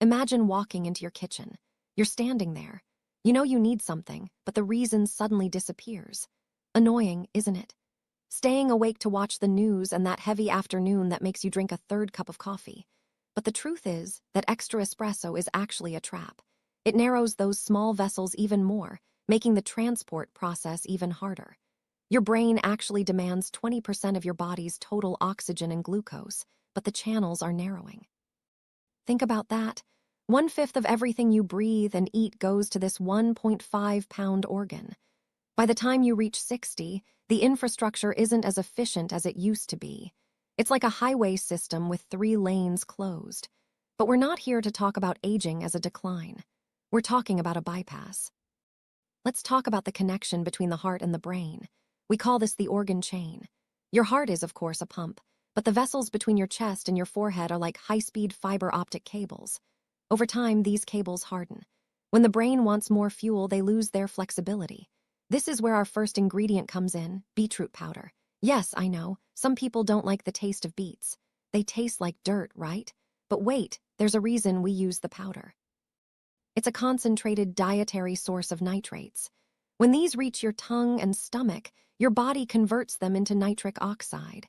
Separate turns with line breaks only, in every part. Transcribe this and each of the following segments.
Imagine walking into your kitchen. You're standing there. You know you need something, but the reason suddenly disappears. Annoying, isn't it? Staying awake to watch the news and that heavy afternoon that makes you drink a third cup of coffee. But the truth is that extra espresso is actually a trap. It narrows those small vessels even more, making the transport process even harder. Your brain actually demands 20% of your body's total oxygen and glucose, but the channels are narrowing. Think about that. 1/5 of everything you breathe and eat goes to this 1.5-pound organ. By the time you reach 60, the infrastructure isn't as efficient as it used to be. It's like a highway system with 3 lanes closed. But we're not here to talk about aging as a decline. We're talking about a bypass. Let's talk about the connection between the heart and the brain. We call this the organ chain. Your heart is, of course, a pump, but the vessels between your chest and your forehead are like high-speed fiber optic cables. Over time, these cables harden. When the brain wants more fuel, they lose their flexibility. This is where our first ingredient comes in, beetroot powder. Yes, I know, some people don't like the taste of beets. They taste like dirt, right? But wait, there's a reason we use the powder. It's a concentrated dietary source of nitrates. When these reach your tongue and stomach, your body converts them into nitric oxide.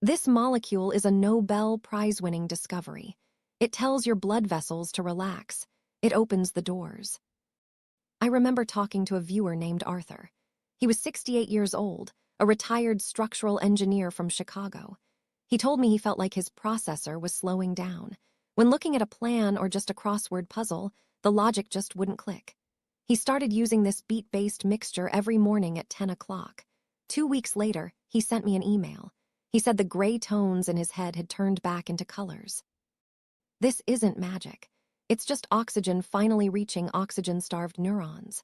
This molecule is a Nobel Prize-winning discovery. It tells your blood vessels to relax. It opens the doors. I remember talking to a viewer named Arthur. He was 68 years old, a retired structural engineer from Chicago. He told me he felt like his processor was slowing down. When looking at a plan or just a crossword puzzle, the logic just wouldn't click. He started using this beet-based mixture every morning at 10 o'clock. 2 weeks later, he sent me an email. He said the gray tones in his head had turned back into colors. This isn't magic. It's just oxygen finally reaching oxygen-starved neurons.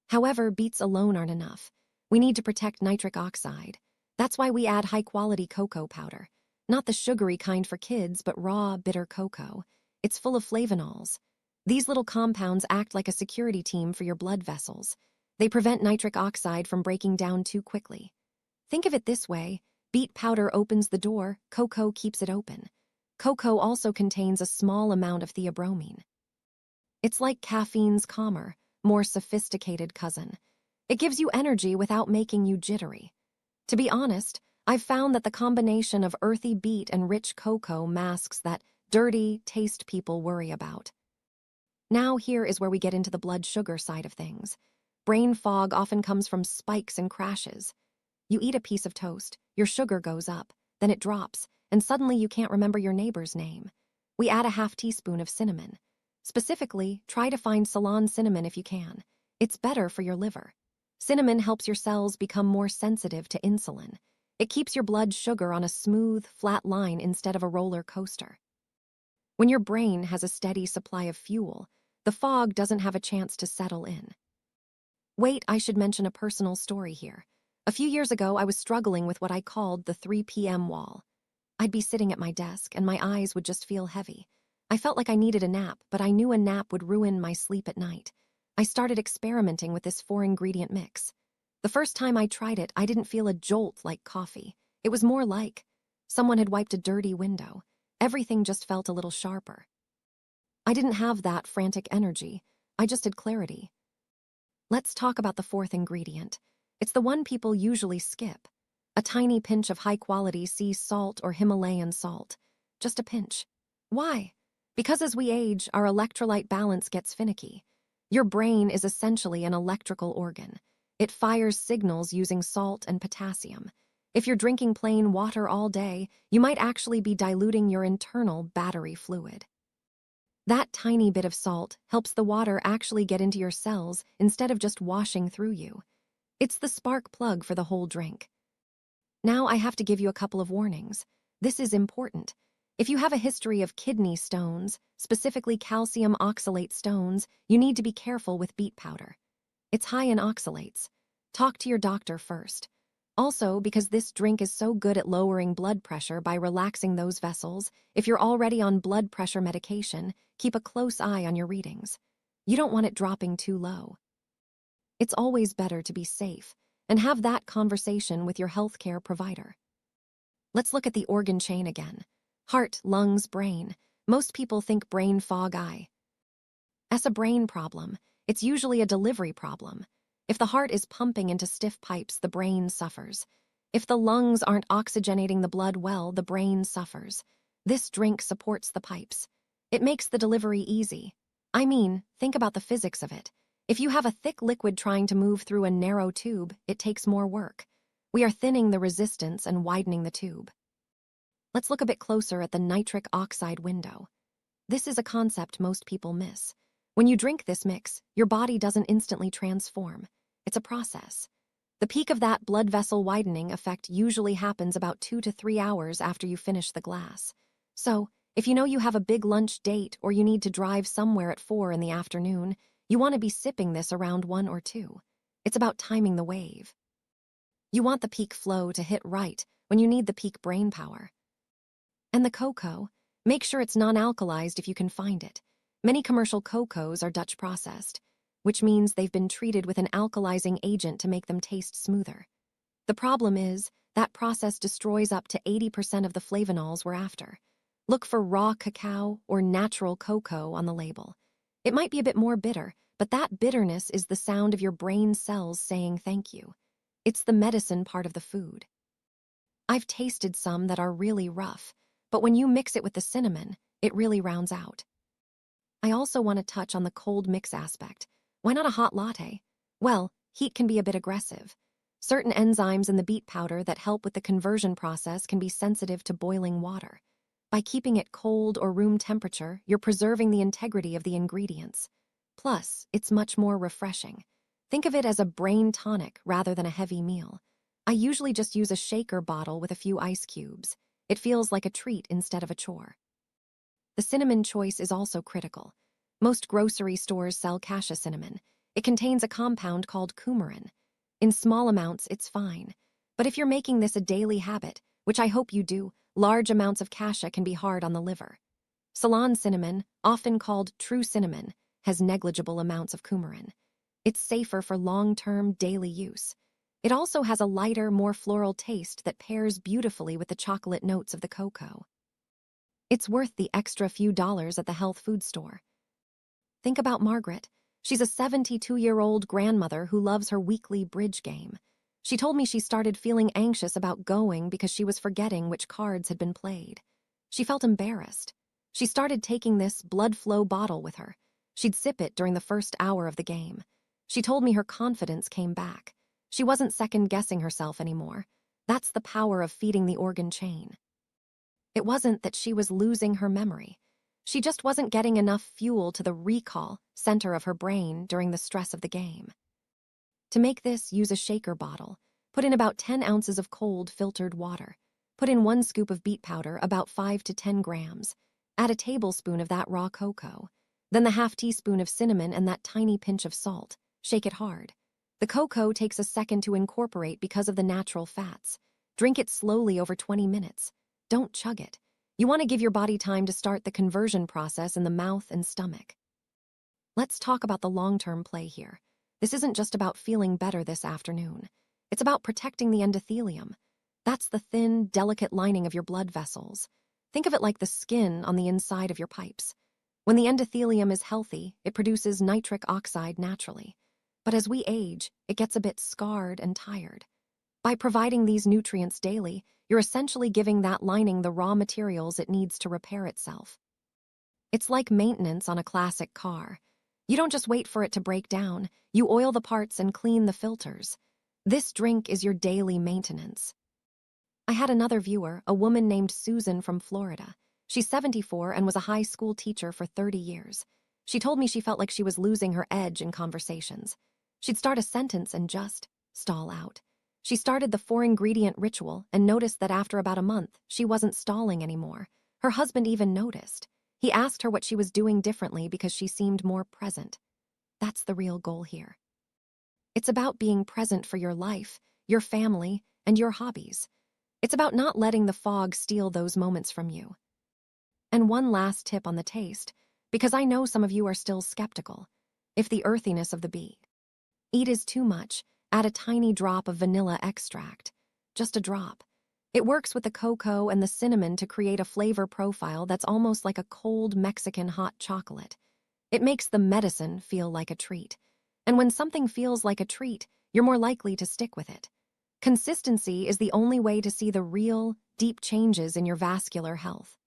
However, beets alone aren't enough. We need to protect nitric oxide. That's why we add high-quality cocoa powder. Not the sugary kind for kids, but raw, bitter cocoa. It's full of flavanols. These little compounds act like a security team for your blood vessels. They prevent nitric oxide from breaking down too quickly. Think of it this way. Beet powder opens the door, cocoa keeps it open. Cocoa also contains a small amount of theobromine. It's like caffeine's calmer, more sophisticated cousin. It gives you energy without making you jittery. To be honest, I've found that the combination of earthy beet and rich cocoa masks that dirty taste people worry about. Now here is where we get into the blood sugar side of things. Brain fog often comes from spikes and crashes. You eat a piece of toast, your sugar goes up, then it drops, and suddenly you can't remember your neighbor's name. We add a half teaspoon of cinnamon. Specifically, try to find Ceylon cinnamon if you can. It's better for your liver. Cinnamon helps your cells become more sensitive to insulin. It keeps your blood sugar on a smooth, flat line instead of a roller coaster. When your brain has a steady supply of fuel, the fog doesn't have a chance to settle in. Wait, I should mention a personal story here. A few years ago, I was struggling with what I called the 3 p.m. wall. I'd be sitting at my desk, and my eyes would just feel heavy. I felt like I needed a nap, but I knew a nap would ruin my sleep at night. I started experimenting with this 4-ingredient mix. The first time I tried it, I didn't feel a jolt like coffee. It was more like someone had wiped a dirty window. Everything just felt a little sharper. I didn't have that frantic energy. I just had clarity. Let's talk about the 4th ingredient. It's the one people usually skip. A tiny pinch of high-quality sea salt or Himalayan salt. Just a pinch. Why? Because as we age, our electrolyte balance gets finicky. Your brain is essentially an electrical organ. It fires signals using salt and potassium. If you're drinking plain water all day, you might actually be diluting your internal battery fluid. That tiny bit of salt helps the water actually get into your cells instead of just washing through you. It's the spark plug for the whole drink. Now I have to give you a couple of warnings. This is important. If you have a history of kidney stones, specifically calcium oxalate stones, you need to be careful with beet powder. It's high in oxalates. Talk to your doctor first. Also, because this drink is so good at lowering blood pressure by relaxing those vessels, if you're already on blood pressure medication, keep a close eye on your readings. You don't want it dropping too low. It's always better to be safe and have that conversation with your healthcare provider. Let's look at the organ chain again. Heart, lungs, brain. Most people think brain fog eye. As a brain problem, it's usually a delivery problem. If the heart is pumping into stiff pipes, the brain suffers. If the lungs aren't oxygenating the blood well, the brain suffers. This drink supports the pipes. It makes the delivery easy. I mean, think about the physics of it. If you have a thick liquid trying to move through a narrow tube, it takes more work. We are thinning the resistance and widening the tube. Let's look a bit closer at the nitric oxide window. This is a concept most people miss. When you drink this mix, your body doesn't instantly transform. It's a process. The peak of that blood vessel widening effect usually happens about 2 to 3 hours after you finish the glass. So, if you know you have a big lunch date or you need to drive somewhere at 4 in the afternoon, you want to be sipping this around 1 or 2. It's about timing the wave. You want the peak flow to hit right when you need the peak brain power. And the cocoa, make sure it's non-alkalized if you can find it. Many commercial cocos are Dutch processed, which means they've been treated with an alkalizing agent to make them taste smoother. The problem is, that process destroys up to 80% of the flavanols we're after. Look for raw cacao or natural cocoa on the label. It might be a bit more bitter, but that bitterness is the sound of your brain cells saying thank you. It's the medicine part of the food. I've tasted some that are really rough, but when you mix it with the cinnamon, it really rounds out. I also want to touch on the cold mix aspect. Why not a hot latte? Well, heat can be a bit aggressive. Certain enzymes in the beet powder that help with the conversion process can be sensitive to boiling water. By keeping it cold or room temperature, you're preserving the integrity of the ingredients. Plus, it's much more refreshing. Think of it as a brain tonic rather than a heavy meal. I usually just use a shaker bottle with a few ice cubes. It feels like a treat instead of a chore. The cinnamon choice is also critical. Most grocery stores sell cassia cinnamon. It contains a compound called coumarin. In small amounts, it's fine. But if you're making this a daily habit, which I hope you do, large amounts of cassia can be hard on the liver. Ceylon cinnamon, often called true cinnamon, has negligible amounts of coumarin. It's safer for long-term daily use. It also has a lighter, more floral taste that pairs beautifully with the chocolate notes of the cocoa. It's worth the extra few dollars at the health food store. Think about Margaret. She's a 72-year-old grandmother who loves her weekly bridge game. She told me she started feeling anxious about going because she was forgetting which cards had been played. She felt embarrassed. She started taking this blood flow bottle with her. She'd sip it during the first hour of the game. She told me her confidence came back. She wasn't second-guessing herself anymore. That's the power of feeding the organ chain. It wasn't that she was losing her memory. She just wasn't getting enough fuel to the recall center of her brain during the stress of the game. To make this, use a shaker bottle. Put in about 10 ounces of cold filtered water. Put in 1 scoop of beet powder, about 5 to 10 grams. Add a tablespoon of that raw cocoa. Then the half teaspoon of cinnamon and that tiny pinch of salt. Shake it hard. The cocoa takes a second to incorporate because of the natural fats. Drink it slowly over 20 minutes. Don't chug it. You want to give your body time to start the conversion process in the mouth and stomach. Let's talk about the long-term play here. This isn't just about feeling better this afternoon. It's about protecting the endothelium. That's the thin, delicate lining of your blood vessels. Think of it like the skin on the inside of your pipes. When the endothelium is healthy, it produces nitric oxide naturally. But as we age, it gets a bit scarred and tired. By providing these nutrients daily, you're essentially giving that lining the raw materials it needs to repair itself. It's like maintenance on a classic car. You don't just wait for it to break down, you oil the parts and clean the filters. This drink is your daily maintenance. I had another viewer, a woman named Susan from Florida. She's 74 and was a high school teacher for 30 years. She told me she felt like she was losing her edge in conversations. She'd start a sentence and just stall out. She started the 4-ingredient ritual and noticed that after about a month, she wasn't stalling anymore. Her husband even noticed. He asked her what she was doing differently because she seemed more present. That's the real goal here. It's about being present for your life, your family, and your hobbies. It's about not letting the fog steal those moments from you. And one last tip on the taste, because I know some of you are still skeptical. If the earthiness of the beet is too much, add a tiny drop of vanilla extract. Just a drop. It works with the cocoa and the cinnamon to create a flavor profile that's almost like a cold Mexican hot chocolate. It makes the medicine feel like a treat. And when something feels like a treat, you're more likely to stick with it. Consistency is the only way to see the real, deep changes in your vascular health.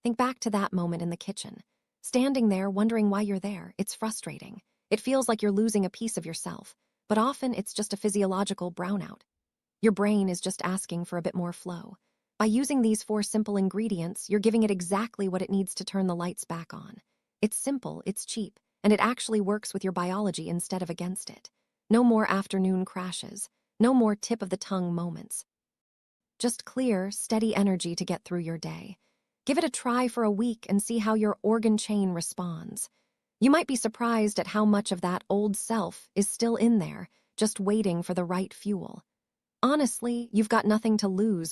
Think back to that moment in the kitchen. Standing there wondering why you're there, it's frustrating. It feels like you're losing a piece of yourself, but often it's just a physiological brownout. Your brain is just asking for a bit more flow. By using these 4 simple ingredients, you're giving it exactly what it needs to turn the lights back on. It's simple, it's cheap, and it actually works with your biology instead of against it. No more afternoon crashes. No more tip-of-the-tongue moments. Just clear, steady energy to get through your day. Give it a try for a week and see how your organ chain responds. You might be surprised at how much of that old self is still in there, just waiting for the right fuel. Honestly, you've got nothing to lose